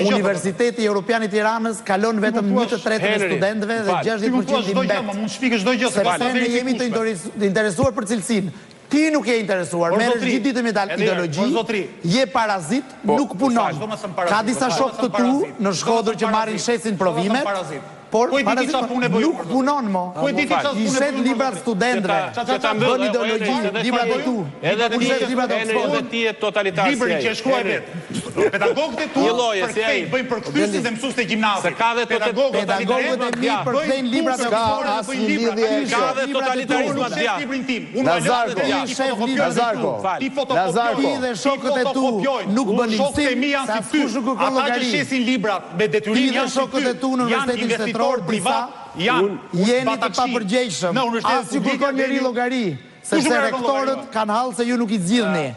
Universiteti Europian i Tiranës kalon vetëm 1/3 e studentëve dhe 60% i mbet. Sepse ne jemi të interesuar për cilësinë. Ti nuk je interesuar, merresh gjithë ditën me ideologji, je parazit, nuk punon. Ka disa shokë të tu në Shkodër që marrin shesin provimet, por nuk punon mo. I shet librat studentëve, bën ideologji, librat e tu. Edhe ti e totalitar si libri që shkruaj vetë. Pedagogët e tu përkthejnë, bëjnë përkthyesje dhe mësues të gjimnazit. Pedagogët e mi përkthejnë librat e ka dhe totalitarizëm atë Nazarko, ti dhe shokët e tu nuk bën imsim, sa s'kush nuk kërkon llogari. Ata që shesin librat me detyrim janë shokët e tu në universitetin shtetëror privat, jeni të papërgjegjshëm. As ju kërkon njëri llogari, sepse rektorët kanë hallë se ju nuk i zgjidhni.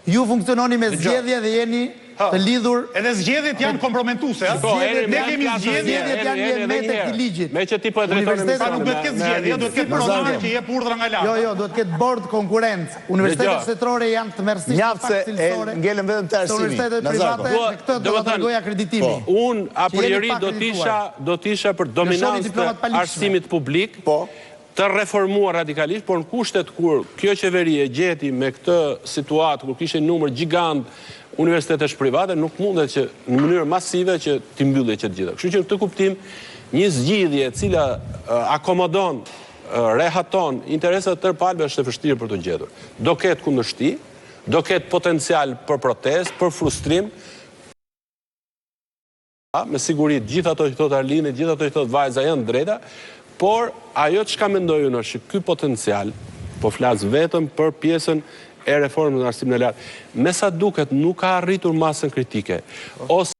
Ju funksiononi me zgjedhje dhe jeni të lidhur. Edhe zgjedhjet janë komprometuese, ne kemi zgjedhjet janë një element e këtij ligjit. Me që ti po e drejton nuk duhet të ketë zgjedhje, duhet të ketë program që jep urdhra nga lart. Jo, duhet të ketë bord konkurrencë. Universitetet shtetërore janë të mërësisht cilësore. Ngelen vetëm të arsimi. Universitetet private me këtë do të dërgoj akreditimi. Unë a priori do t'isha për dominancë të arsimit publik, të reformuar radikalisht, por në kushtet kur kjo qeveri e gjeti me këtë situatë, kur kishe numër gjigant universitetesh private, nuk mundet që në mënyrë masive që t'i mbyllë që të gjitha. Kështu që në këtë kuptim, një zgjidhje e cila akomodon, rehaton interesat të tërë palëve është e vështirë për të gjetur. Do ketë kundërshti, do ketë potencial për protest, për frustrim. Me siguri gjithë ato që thotë Arlini, gjithë ato që thotë vajza janë drejta, por ajo që ka mendoj unë është që ky potencial, po flas vetëm për pjesën e reformës në arsimin e lartë, me sa duket nuk ka arritur masën kritike, ose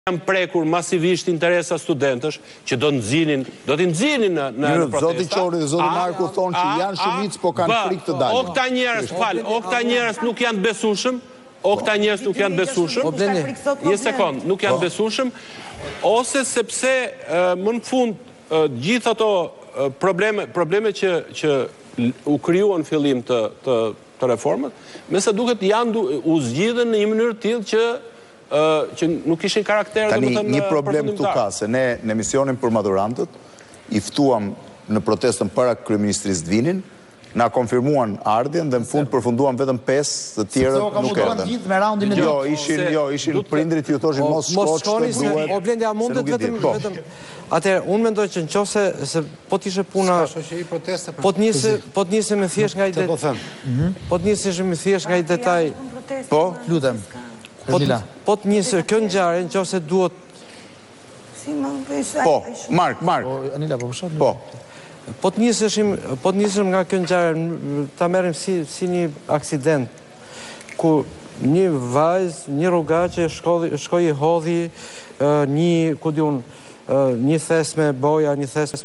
janë prekur masivisht interesa studentësh që do t'i nxinin në protesta. Zoti Qori dhe Zoti Marku thonë që janë shumicë, po kanë frikë të dalin. O këta njerëz nuk janë besueshëm, një sekond, nuk janë besueshëm, ose sepse më në fund gjithë ato probleme që u krijuan në fillim të reformës, me sa duket u zgjidhen në një mënyrë tillë që nuk ishin karakter. Tani një problem këtu ka, se ne në emisionin për maturantët i ftuam në protestën para kryeministrisë të vinin, na konfirmuan ardhjen dhe në fund përfunduan vetëm 5, të tjerët nuk erdhën. Jo, ishin prindrit ju thoshin mos shkoni se Blendi a mundet vetëm. Atëherë, unë mendoj që nëse se po t'ishe puna, po t'nisem me thjesht nga i detaj. Po, lutem. Po t'nisem kjo ngjarje nëse duhet. Po, Mark. Anila, po fshat. Po. Po t'nisem nga kjo ngjarje, ta merrim si një aksident ku një vajzë, një rrugaqe shkoi hodhi një, ku diun, një thes me boja, një thes